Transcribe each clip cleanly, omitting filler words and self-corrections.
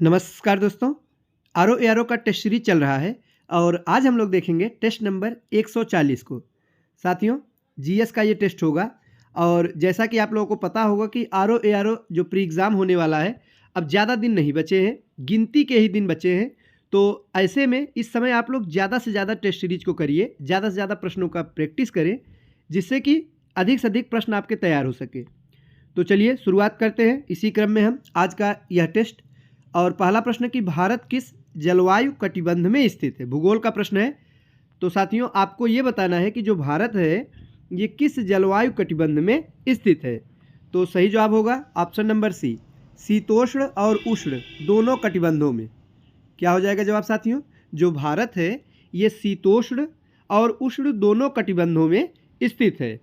नमस्कार दोस्तों। R O का टेस्ट सीरीज चल रहा है और आज हम लोग देखेंगे टेस्ट नंबर 140 को। साथियों, जीएस का ये टेस्ट होगा और जैसा कि आप लोगों को पता होगा कि आर ओ जो प्री एग्ज़ाम होने वाला है, अब ज़्यादा दिन नहीं बचे हैं, गिनती के ही दिन बचे हैं। तो ऐसे में इस समय आप लोग ज़्यादा से ज़्यादा टेस्ट सीरीज को करिए, ज़्यादा से ज़्यादा प्रश्नों का प्रैक्टिस करें, जिससे कि अधिक से अधिक प्रश्न आपके तैयार हो सके। तो चलिए शुरुआत करते हैं इसी क्रम में हम आज का यह टेस्ट। और पहला प्रश्न कि भारत किस जलवायु कटिबंध में स्थित है, भूगोल का प्रश्न है। तो साथियों, आपको ये बताना है कि जो भारत है ये किस जलवायु कटिबंध में स्थित है। तो सही जवाब होगा ऑप्शन नंबर सी, शीतोष्ण और उष्ण दोनों कटिबंधों में। क्या हो जाएगा जवाब साथियों? जो भारत है ये शीतोष्ण और उष्ण दोनों कटिबंधों में स्थित है।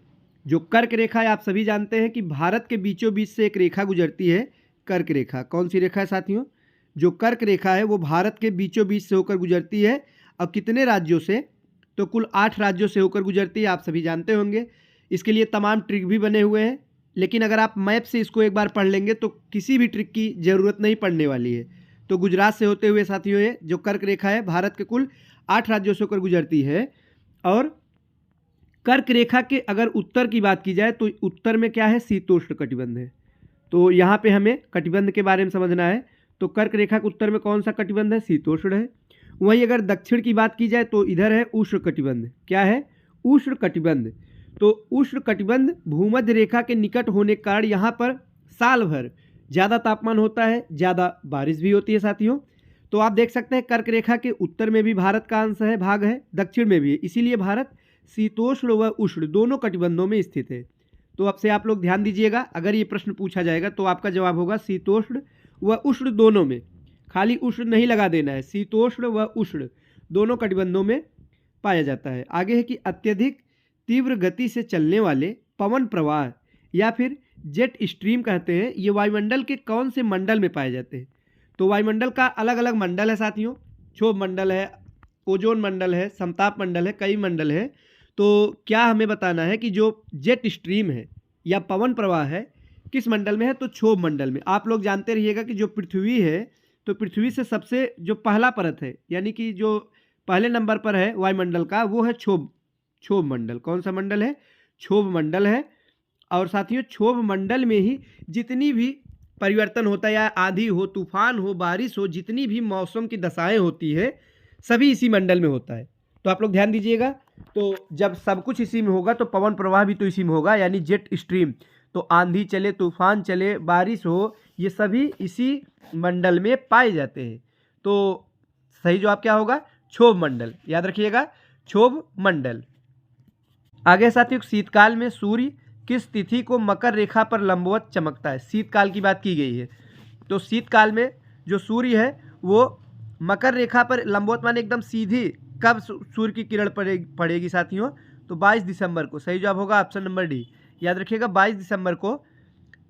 जो कर्क रेखा है, आप सभी जानते हैं कि भारत के बीचों बीच से एक रेखा गुजरती है, कर्क रेखा। कौन सी रेखा है साथियों? जो कर्क रेखा है वो भारत के बीचों बीच से होकर गुजरती है। और कितने राज्यों से? तो कुल 8 राज्यों से होकर गुजरती है, आप सभी जानते होंगे। इसके लिए तमाम ट्रिक भी बने हुए हैं, लेकिन अगर आप मैप से इसको एक बार पढ़ लेंगे तो किसी भी ट्रिक की ज़रूरत नहीं पड़ने वाली है। तो गुजरात से होते हुए साथियों ये जो कर्क रेखा है भारत के कुल 8 राज्यों से होकर गुजरती है। और कर्क रेखा के अगर उत्तर की बात की जाए तो उत्तर में क्या है? शीतोष्ण कटिबंध है। तो यहाँ पे हमें कटिबंध के बारे में समझना है। तो कर्क रेखा के उत्तर में कौन सा कटिबंध है? शीतोष्ण है। वहीं अगर दक्षिण की बात की जाए तो इधर है उष्ण कटिबंध। क्या है? उष्ण कटिबंध। तो उष्ण कटिबंध भूमध्य रेखा के निकट होने के कारण यहाँ पर साल भर ज़्यादा तापमान होता है, ज़्यादा बारिश भी होती है साथियों। तो आप देख सकते हैं कर्क रेखा के उत्तर में भी भारत का अंश है, भाग है, दक्षिण में भी है। इसीलिए भारत शीतोष्ण व उष्ण दोनों कटिबंधों में स्थित है। तो अब से आप लोग ध्यान दीजिएगा, अगर ये प्रश्न पूछा जाएगा तो आपका जवाब होगा शीतोष्ण व उष्ण दोनों में। खाली उष्ण नहीं लगा देना है, शीतोष्ण व उष्ण दोनों कटिबंधों में पाया जाता है। आगे है कि अत्यधिक तीव्र गति से चलने वाले पवन प्रवाह या फिर जेट स्ट्रीम कहते हैं, ये वायुमंडल के कौन से मंडल में पाए जाते हैं? तो वायुमंडल का अलग अलग मंडल है साथियों। क्षोभ मंडल है, ओजोन मंडल है, समताप मंडल है, कई मंडल है। तो क्या हमें बताना है कि जो जेट स्ट्रीम है या पवन प्रवाह है किस मंडल में है? तो क्षोभ मंडल में। आप लोग जानते रहिएगा कि जो पृथ्वी है, तो पृथ्वी से सबसे जो पहला परत है, यानी कि जो पहले नंबर पर है वायुमंडल का, वो है क्षोभ मंडल। कौन सा मंडल है? क्षोभ मंडल है। और साथियों, क्षोभ मंडल में ही जितनी भी परिवर्तन होता है, या आंधी हो, तूफान हो, बारिश हो, जितनी भी मौसम की दशाएं होती है, सभी इसी मंडल में होता है। तो आप लोग ध्यान दीजिएगा। तो जब सब कुछ इसी में होगा तो पवन प्रवाह भी तो इसी में होगा, यानी जेट स्ट्रीम। तो आंधी चले, तूफान चले, बारिश हो, ये सभी इसी मंडल में पाए जाते हैं। तो सही जवाब क्या होगा? क्षोभ मंडल। याद रखिएगा, क्षोभ मंडल। आगे साथियों, शीतकाल में सूर्य किस तिथि को मकर रेखा पर लंबवत चमकता है? शीतकाल की बात की गई है। तो शीतकाल में जो सूर्य है वो मकर रेखा पर लंबवत माने एकदम सीधी कब सूर्य की किरण पड़ेगी साथियों? तो 22 दिसंबर को। सही जवाब होगा ऑप्शन नंबर डी। याद रखिएगा, 22 दिसंबर को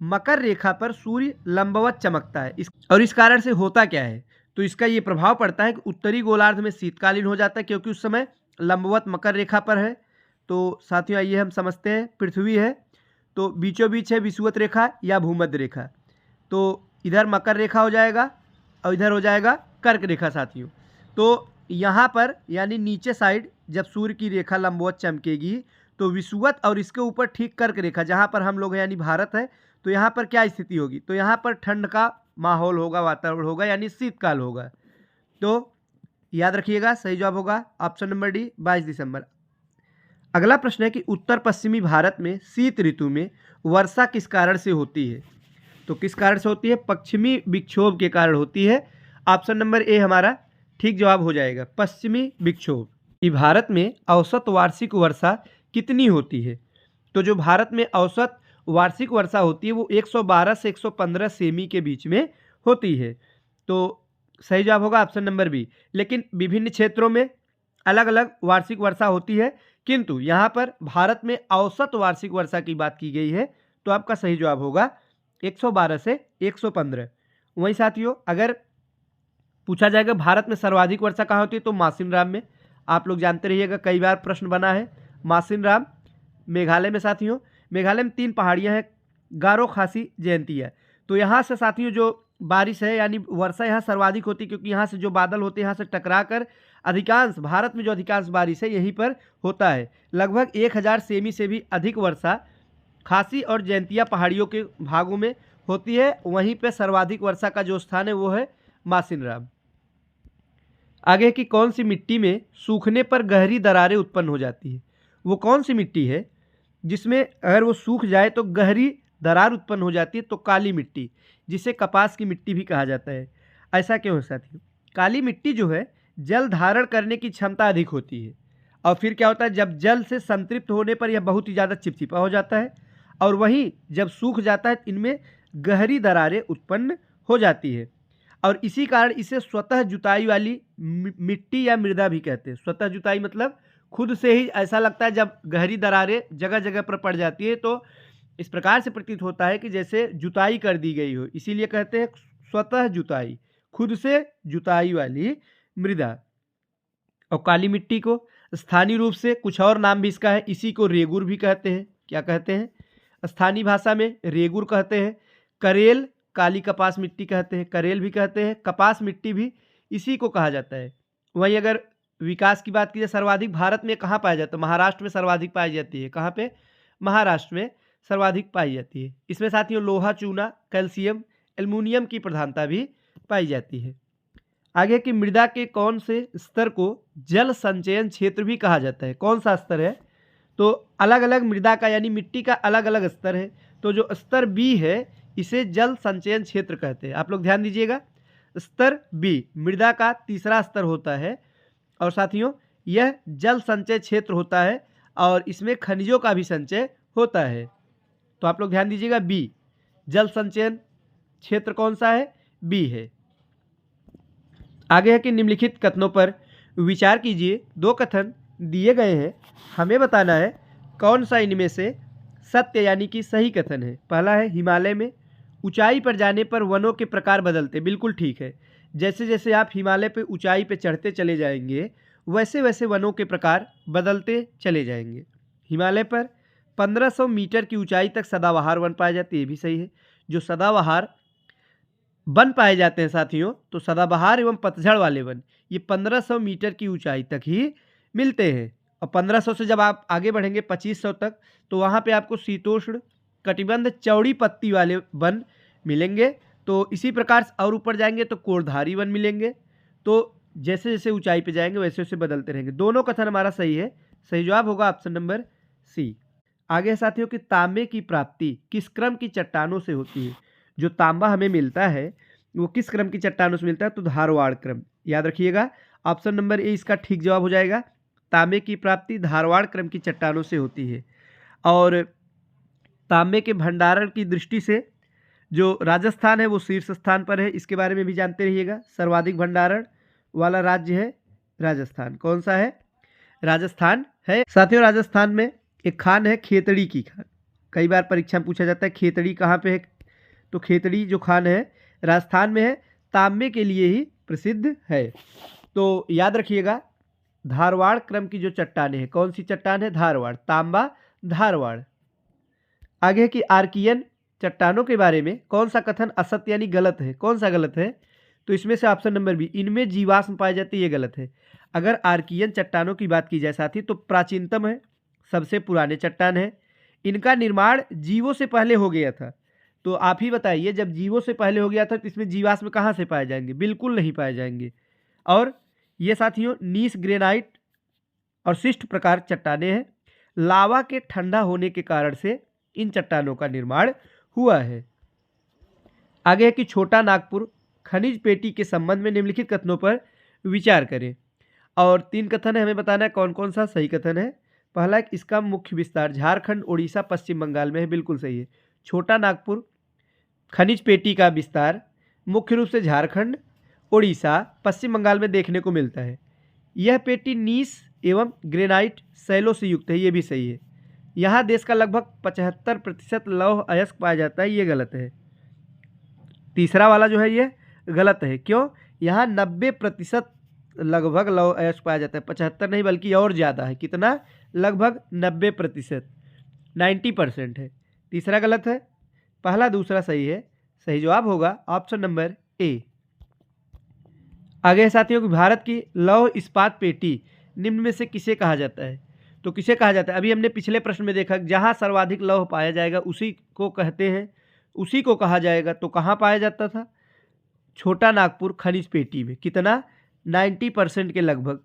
मकर रेखा पर सूर्य लंबवत चमकता है। इस कारण से होता क्या है? तो इसका ये प्रभाव पड़ता है कि उत्तरी गोलार्ध में शीतकालीन हो जाता है, क्योंकि उस समय लंबवत मकर रेखा पर है। तो साथियों आइए हम समझते हैं। पृथ्वी है तो बीचों बीच है विषुवत रेखा या भूमध्य रेखा। तो इधर मकर रेखा हो जाएगा और इधर हो जाएगा कर्क रेखा साथियों। तो यहाँ पर यानी नीचे साइड जब सूर्य की रेखा लंबवत चमकेगी तो विषुवत और इसके ऊपर ठीक कर्क रेखा, जहाँ पर हम लोग हैं यानी भारत है, तो यहाँ पर क्या स्थिति होगी? तो यहाँ पर ठंड का माहौल होगा, वातावरण होगा, यानी शीतकाल होगा। तो याद रखिएगा, सही जवाब होगा ऑप्शन नंबर डी, 22 दिसंबर। अगला प्रश्न है कि उत्तर पश्चिमी भारत में शीत ऋतु में वर्षा किस कारण से होती है? तो किस कारण से होती है? पश्चिमी विक्षोभ के कारण होती है। ऑप्शन नंबर ए हमारा ठीक जवाब हो जाएगा, पश्चिमी विक्षोभ। कि भारत में औसत वार्षिक वर्षा कितनी होती है? तो जो भारत में औसत वार्षिक वर्षा होती है वो 112 से 115 सेमी के बीच में होती है। तो सही जवाब होगा ऑप्शन नंबर बी। लेकिन विभिन्न क्षेत्रों में अलग अलग वार्षिक वर्षा होती है, किंतु यहाँ पर भारत में औसत वार्षिक वर्षा की बात की गई है। तो आपका सही जवाब होगा 112 से 115। वहीं साथियों, अगर पूछा जाएगा भारत में सर्वाधिक वर्षा कहाँ होती है, तो मासिन राम में। आप लोग जानते रहिएगा, कई बार प्रश्न बना है। मासिन राम मेघालय में साथियों। मेघालय में 3 पहाड़ियाँ हैं, गारो, खासी, जयंतिया। तो यहाँ से साथियों जो बारिश है, यानी वर्षा यहाँ सर्वाधिक होती है, क्योंकि यहाँ से जो बादल होते हैं यहाँ से टकरा कर अधिकांश भारत में जो अधिकांश बारिश है यहीं पर होता है। लगभग 1000 सेमी से भी अधिक वर्षा खासी और जैंतिया पहाड़ियों के भागों में होती है। वहीं पे सर्वाधिक वर्षा का जो स्थान है वो है मासिनराम। आगे की कौन सी मिट्टी में सूखने पर गहरी दरारें उत्पन्न हो जाती है? वो कौन सी मिट्टी है जिसमें अगर वो सूख जाए तो गहरी दरार उत्पन्न हो जाती है? तो काली मिट्टी, जिसे कपास की मिट्टी भी कहा जाता है। ऐसा क्यों है साथियों? काली मिट्टी जो है जल धारण करने की क्षमता अधिक होती है, और फिर क्या होता है, जब जल से संतृप्त होने पर यह बहुत ही ज़्यादा चिपचिपा हो जाता है, और वहीं जब सूख जाता है तो इनमें गहरी दरारें उत्पन्न हो जाती है। और इसी कारण इसे स्वतः जुताई वाली मिट्टी या मृदा भी कहते हैं। स्वतः जुताई मतलब खुद से ही ऐसा लगता है, जब गहरी दरारें जगह जगह पर पड़ जाती है तो इस प्रकार से प्रतीत होता है कि जैसे जुताई कर दी गई हो, इसीलिए कहते हैं स्वतः जुताई, खुद से जुताई वाली मृदा। और काली मिट्टी को स्थानीय रूप से कुछ और नाम भी इसका है, इसी को रेगुर भी कहते हैं। क्या कहते हैं? स्थानीय भाषा में रेगुर कहते हैं। करेल, काली कपास मिट्टी कहते हैं, करेल भी कहते हैं, कपास मिट्टी भी इसी को कहा जाता है। वहीं अगर विकास की बात की जाए, सर्वाधिक भारत में कहाँ पाया जाता है? महाराष्ट्र में सर्वाधिक पाई जाती है। कहाँ पे? महाराष्ट्र में सर्वाधिक पाई जाती है। इसमें साथियों लोहा, चूना, कैल्शियम, एल्युमिनियम की प्रधानता भी पाई जाती है। आगे की मृदा के कौन से स्तर को जल संचयन क्षेत्र भी कहा जाता है? कौन सा स्तर है? तो अलग अलग मृदा का यानी मिट्टी का अलग अलग स्तर है, तो जो स्तर बी है इसे जल संचयन क्षेत्र कहते हैं। आप लोग ध्यान दीजिएगा, स्तर बी मृदा का तीसरा स्तर होता है, और साथियों यह जल संचय क्षेत्र होता है, और इसमें खनिजों का भी संचय होता है। तो आप लोग ध्यान दीजिएगा, बी जल संचयन क्षेत्र कौन सा है? बी है। आगे है कि निम्नलिखित कथनों पर विचार कीजिए। दो कथन दिए गए हैं, हमें बताना है कौन सा इनमें से सत्य यानी कि सही कथन है। पहला है हिमालय में ऊंचाई पर जाने पर वनों के प्रकार बदलते। बिल्कुल ठीक है, जैसे जैसे आप हिमालय पे ऊंचाई पे चढ़ते चले जाएंगे वैसे वैसे वनों के प्रकार बदलते चले जाएंगे। हिमालय पर 1500 मीटर की ऊंचाई तक सदाबहार वन पाए जाते हैं, ये भी सही है। जो सदाबहार वन पाए जाते हैं साथियों, तो सदाबहार एवं पतझड़ वाले वन ये 1500 मीटर की ऊंचाई तक ही मिलते हैं। और 1500 से जब आप आगे बढ़ेंगे 2500 तक, तो वहाँ पे आपको शीतोष्ण कटिबंध चौड़ी पत्ती वाले वन मिलेंगे। तो इसी प्रकार से और ऊपर जाएंगे तो कोरधारी वन मिलेंगे। तो जैसे जैसे ऊंचाई पे जाएंगे वैसे वैसे बदलते रहेंगे। दोनों कथन हमारा सही है। सही जवाब होगा ऑप्शन नंबर सी। आगे साथियों कि तांबे की प्राप्ति किस क्रम की चट्टानों से होती है? जो तांबा हमें मिलता है वो किस क्रम की चट्टानों से मिलता है? तो धारवाड़ क्रम। याद रखिएगा, ऑप्शन नंबर ए इसका ठीक जवाब हो जाएगा। तांबे की प्राप्ति धारवाड़ क्रम की चट्टानों से होती है। और तांबे के भंडारण की दृष्टि से जो राजस्थान है वो शीर्ष स्थान पर है, इसके बारे में भी जानते रहिएगा। सर्वाधिक भंडारण वाला राज्य है राजस्थान। कौन सा है? राजस्थान है। साथियों राजस्थान में एक खान है खेतड़ी की खान। कई बार परीक्षा में पूछा जाता है खेतड़ी कहाँ पे है, तो खेतड़ी जो खान है राजस्थान में है, तांबे के लिए ही प्रसिद्ध है। तो याद रखिएगा, धारवाड़ क्रम की जो चट्टानें हैं, कौन सी चट्टान है? धारवाड़, तांबा धारवाड़। आगे की आर्कियन चट्टानों के बारे में कौन सा कथन असत्य यानी गलत है? कौन सा गलत है? तो इसमें से ऑप्शन नंबर बी इनमें जीवाश्म पाए जाते हैं, ये गलत है। अगर आर्कियन चट्टानों की बात की जाए साथी तो प्राचीनतम है, सबसे पुराने चट्टान है। इनका निर्माण जीवों से पहले हो गया था। तो आप ही बताइए, जब जीवों से पहले हो गया था तो इसमें जीवाश्म कहाँ से पाए जाएंगे? बिल्कुल नहीं पाए जाएंगे। और ये साथियों नीस ग्रेनाइट और शिष्ट प्रकार चट्टानें हैं। लावा के ठंडा होने के कारण से इन चट्टानों का निर्माण हुआ है। आगे है कि छोटा नागपुर खनिज पेटी के संबंध में निम्नलिखित कथनों पर विचार करें। और 3 कथन है, हमें बताना है कौन कौन सा सही कथन है। पहला, इसका मुख्य विस्तार झारखंड, उड़ीसा, पश्चिम बंगाल में है। बिल्कुल सही है। छोटा नागपुर खनिज पेटी का विस्तार मुख्य रूप से झारखंड, उड़ीसा, पश्चिम बंगाल में देखने को मिलता है। यह पेटी नीस एवं ग्रेनाइट शैलों से युक्त है, ये भी सही है। यहाँ देश का लगभग 75% लौह अयस्क पाया जाता है, ये गलत है। तीसरा वाला जो है ये गलत है। क्यों? यहाँ 90% लगभग लौह अयस्क पाया जाता है, 75 नहीं बल्कि और ज़्यादा है। कितना? लगभग 90%, 90% है। तीसरा गलत है, पहला दूसरा सही है। सही जवाब होगा ऑप्शन नंबर ए। आगे है साथियों कि भारत की लौह इस्पात पेटी निम्न में से किसे कहा जाता है। तो किसे कहा जाता है, अभी हमने पिछले प्रश्न में देखा जहां सर्वाधिक लौह पाया जाएगा उसी को कहते हैं, उसी को कहा जाएगा। तो कहाँ पाया जाता था, छोटा नागपुर खनिज पेटी में। कितना, 90% के लगभग।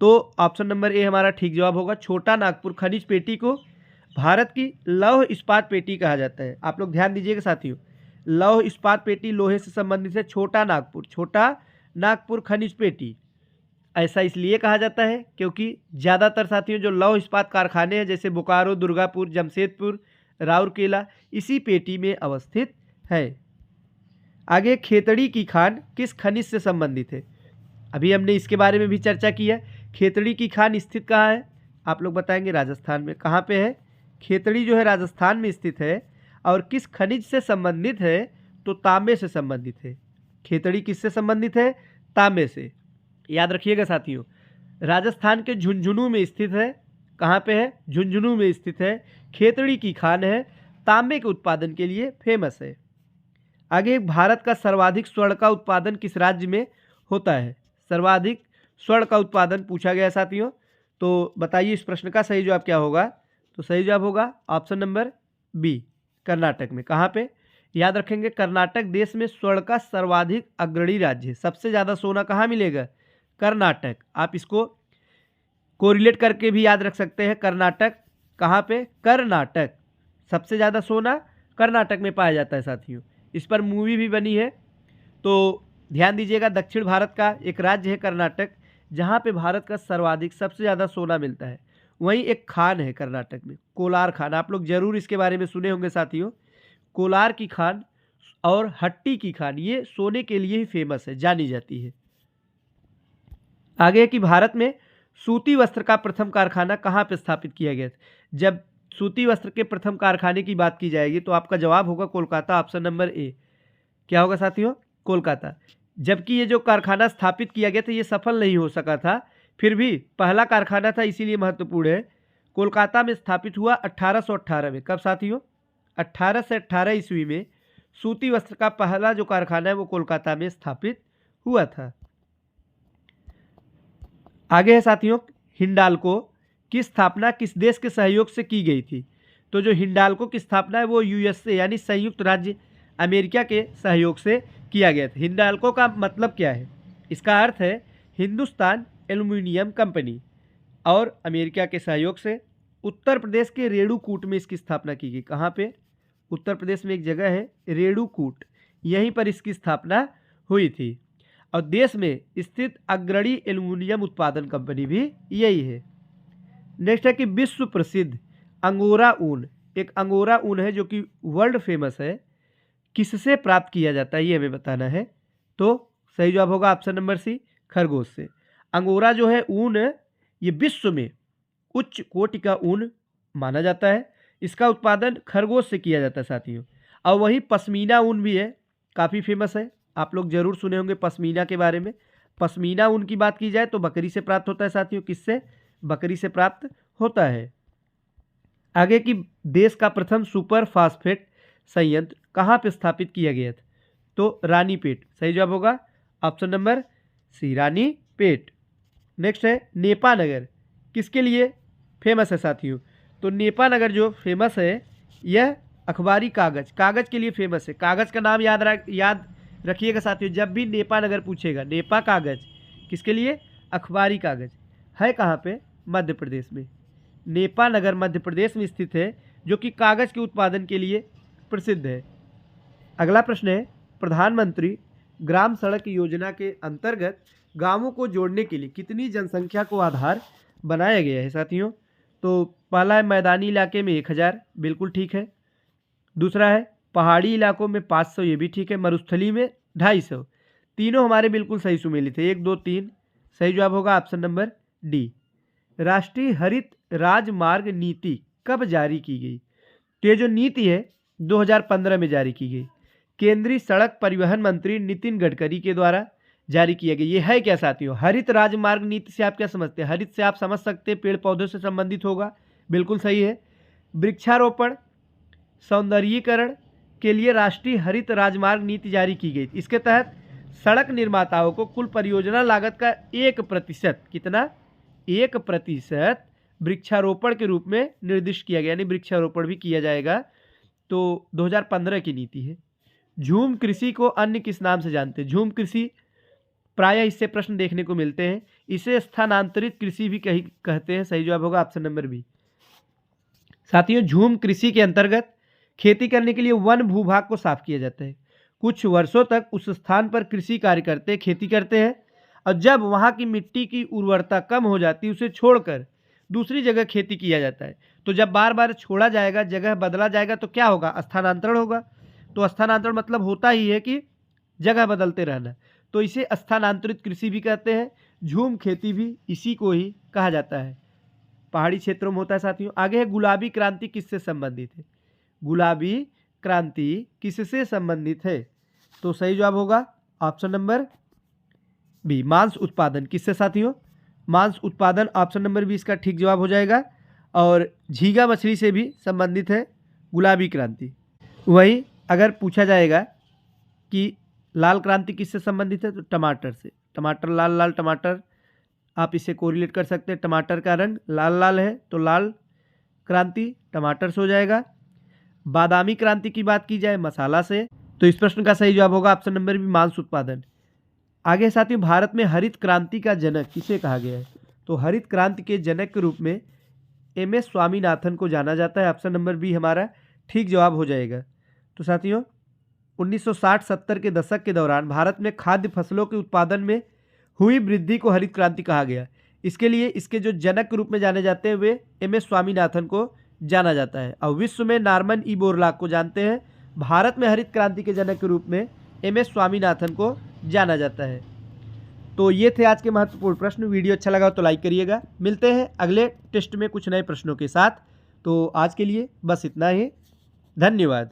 तो ऑप्शन नंबर ए हमारा ठीक जवाब होगा। छोटा नागपुर खनिज पेटी को भारत की लौह इस्पात पेटी कहा जाता है। आप लोग ध्यान दीजिएगा साथियों, लौह इस्पात पेटी लोहे से संबंधित है। छोटा नागपुर खनिज पेटी ऐसा इसलिए कहा जाता है क्योंकि ज़्यादातर साथियों जो लौह इस्पात कारखाने हैं जैसे बोकारो, दुर्गापुर, जमशेदपुर, राउरकेला इसी पेटी में अवस्थित है। आगे, खेतड़ी की खान किस खनिज से संबंधित है। अभी हमने इसके बारे में भी चर्चा की है। खेतड़ी की खान स्थित कहाँ है, आप लोग बताएंगे राजस्थान में। कहाँ पे है, खेतड़ी जो है राजस्थान में स्थित है। और किस खनिज से संबंधित है, तो तांबे से संबंधित है। खेतड़ी किससे संबंधित है, तांबे से। याद रखिएगा साथियों, राजस्थान के झुंझुनू में स्थित है। कहाँ पे है, झुंझुनू में स्थित है। खेतड़ी की खान है, तांबे के उत्पादन के लिए फेमस है। आगे, भारत का सर्वाधिक स्वर्ण का उत्पादन किस राज्य में होता है। सर्वाधिक स्वर्ण का उत्पादन पूछा गया साथियों। तो बताइए इस प्रश्न का सही जवाब क्या होगा। तो सही जवाब होगा ऑप्शन नंबर बी, कर्नाटक में। कहाँ पे, याद रखेंगे कर्नाटक देश में स्वर्ण का सर्वाधिक अग्रणी राज्य है। सबसे ज़्यादा सोना कहाँ मिलेगा, कर्नाटक। आप इसको कोरिलेट करके भी याद रख सकते हैं। कर्नाटक कहाँ पे, कर्नाटक। सबसे ज़्यादा सोना कर्नाटक में पाया जाता है साथियों। इस पर मूवी भी बनी है, तो ध्यान दीजिएगा। दक्षिण भारत का एक राज्य है कर्नाटक, जहाँ पे भारत का सर्वाधिक सबसे ज़्यादा सोना मिलता है। वहीं एक खान है कर्नाटक में, कोलार खान। आप लोग जरूर इसके बारे में सुने होंगे साथियों। कोलार की खान और हट्टी की खान ये सोने के लिए ही फेमस है, जानी जाती है। आगे कि भारत में सूती वस्त्र का प्रथम कारखाना कहाँ पे स्थापित किया गया था। जब सूती वस्त्र के प्रथम कारखाने की बात की जाएगी तो आपका जवाब होगा कोलकाता, ऑप्शन नंबर ए। क्या होगा साथियों, कोलकाता। जबकि ये जो कारखाना स्थापित किया गया था ये सफल नहीं हो सका था, फिर भी पहला कारखाना था इसीलिए महत्वपूर्ण है। कोलकाता में स्थापित हुआ 1818 में। कब साथियों, 18 से 18 ईस्वी में सूती वस्त्र का पहला जो कारखाना है वो कोलकाता में स्थापित हुआ था। आगे है साथियों, हिंडाल्को की स्थापना किस देश के सहयोग से की गई थी। तो जो हिंडाल्को की स्थापना है वो यूएसए यानी संयुक्त राज्य अमेरिका के सहयोग से किया गया था। हिंडाल्को का मतलब क्या है, इसका अर्थ है हिंदुस्तान एल्युमिनियम कंपनी। और अमेरिका के सहयोग से उत्तर प्रदेश के रेणुकूट में इसकी स्थापना की गई। कहाँ पे, उत्तर प्रदेश में एक जगह है रेणुकूट, यहीं पर इसकी स्थापना हुई थी। और देश में स्थित अग्रणी एल्युमिनियम उत्पादन कंपनी भी यही है। नेक्स्ट है कि विश्व प्रसिद्ध अंगोरा ऊन, एक अंगोरा ऊन है जो कि वर्ल्ड फेमस है, किससे प्राप्त किया जाता है ये हमें बताना है। तो सही जवाब होगा ऑप्शन नंबर सी, खरगोश से। अंगोरा जो है ऊन ये विश्व में उच्च कोटि का ऊन माना जाता है। इसका उत्पादन खरगोश से किया जाता है साथियों। और वही पश्मीना ऊन भी है, काफ़ी फेमस है। आप लोग जरूर सुने होंगे पश्मीना के बारे में। पश्मीना ऊन की बात की जाए तो बकरी से प्राप्त होता है साथियों। किससे, बकरी से प्राप्त होता है। आगे की देश का प्रथम सुपर फास्फेट संयंत्र कहाँ पे स्थापित किया गया था। तो रानीपेट, सही जवाब होगा option number C, Ranipet. Next है नेपानगर, किसके लिए फेमस है साथियों। तो नेपानगर जो फेमस है यह अखबारी कागज के लिए फेमस है। कागज का नाम याद रखिएगा साथियों, जब भी नेपानगर पूछेगा। नेपा कागज किसके लिए, अखबारी कागज। है कहाँ पे, मध्य प्रदेश में। नेपानगर मध्य प्रदेश में स्थित है, जो कि कागज के उत्पादन के लिए प्रसिद्ध है। अगला प्रश्न है, प्रधानमंत्री ग्राम सड़क योजना के अंतर्गत गांवों को जोड़ने के लिए कितनी जनसंख्या को आधार बनाया गया है साथियों। तो पहला है मैदानी इलाके में 1000, बिल्कुल ठीक है। दूसरा है पहाड़ी इलाकों में 500, ये भी ठीक है। मरुस्थली में 250। तीनों हमारे बिल्कुल सही सुमेलित है, 1 2 3। सही जवाब होगा ऑप्शन नंबर डी। राष्ट्रीय हरित राजमार्ग नीति कब जारी की गई। तो ये जो नीति है 2015 में जारी की गई, केंद्रीय सड़क परिवहन मंत्री नितिन गडकरी के द्वारा जारी किया गया। ये है क्या साथियों, हरित राजमार्ग नीति से आप क्या समझते हैं। हरित से आप समझ सकते हैं पेड़ पौधों से संबंधित होगा, बिल्कुल सही है। वृक्षारोपण, सौंदर्यीकरण के लिए राष्ट्रीय हरित राजमार्ग नीति जारी की गई। इसके तहत सड़क निर्माताओं को कुल परियोजना लागत का 1% कितना 1% वृक्षारोपण के रूप में निर्दिष्ट किया गया, यानी वृक्षारोपण भी किया जाएगा। तो 2015 की नीति है। झूम कृषि को अन्य किस नाम से जानते हैं? झूम कृषि प्रायः इससे प्रश्न देखने को मिलते हैं। इसे स्थानांतरित कृषि भी कहते हैं। सही जवाब होगा ऑप्शन नंबर बी। साथियों, झूम कृषि के अंतर्गत खेती करने के लिए वन भूभाग को साफ किया जाता है। कुछ वर्षों तक उस स्थान पर कृषि कार्य करते खेती करते हैं और जब वहाँ की मिट्टी की उर्वरता कम हो जाती है उसे छोड़कर दूसरी जगह खेती किया जाता है। तो जब बार बार छोड़ा जाएगा, जगह बदला जाएगा, तो क्या होगा? स्थानांतरण होगा। तो स्थानांतरण मतलब होता ही है कि जगह बदलते रहना, तो इसे स्थानांतरित कृषि भी कहते हैं। झूम खेती भी इसी को ही कहा जाता है, पहाड़ी क्षेत्रों में होता है। साथियों, आगे है गुलाबी क्रांति किससे संबंधित है? गुलाबी क्रांति किससे संबंधित है? तो सही जवाब होगा ऑप्शन नंबर बी, मांस उत्पादन। किससे साथियों? मांस उत्पादन, ऑप्शन नंबर बी इसका ठीक जवाब हो जाएगा। और झींगा मछली से भी संबंधित है गुलाबी क्रांति। वही अगर पूछा जाएगा कि लाल क्रांति किससे संबंधित है, तो टमाटर से। टमाटर, लाल लाल टमाटर, आप इसे कोरिलेट कर सकते हैं। टमाटर का रंग लाल लाल है तो लाल क्रांति टमाटर से हो जाएगा। बादामी क्रांति की बात की जाए मसाला से, तो इस प्रश्न का सही जवाब होगा ऑप्शन नंबर बी, मांस उत्पादन। आगे साथियों, भारत में हरित क्रांति का जनक किसे कहा गया है? तो हरित क्रांति के जनक के रूप में एम.एस. स्वामीनाथन को जाना जाता है। ऑप्शन नंबर बी हमारा ठीक जवाब हो जाएगा। तो साथियों, 1960-70 के दशक के दौरान भारत में खाद्य फसलों के उत्पादन में हुई वृद्धि को हरित क्रांति कहा गया। इसके लिए इसके जो जनक के रूप में जाने जाते हैं वे एम.एस. स्वामीनाथन को जाना जाता है। और विश्व में नॉर्मन ई बोरलॉग को जानते हैं। भारत में हरित क्रांति के जनक के रूप में एम.एस. स्वामीनाथन को जाना जाता है। तो ये थे आज के महत्वपूर्ण प्रश्न। वीडियो अच्छा लगा तो लाइक करिएगा। मिलते हैं अगले टेस्ट में कुछ नए प्रश्नों के साथ। तो आज के लिए बस इतना ही। धन्यवाद।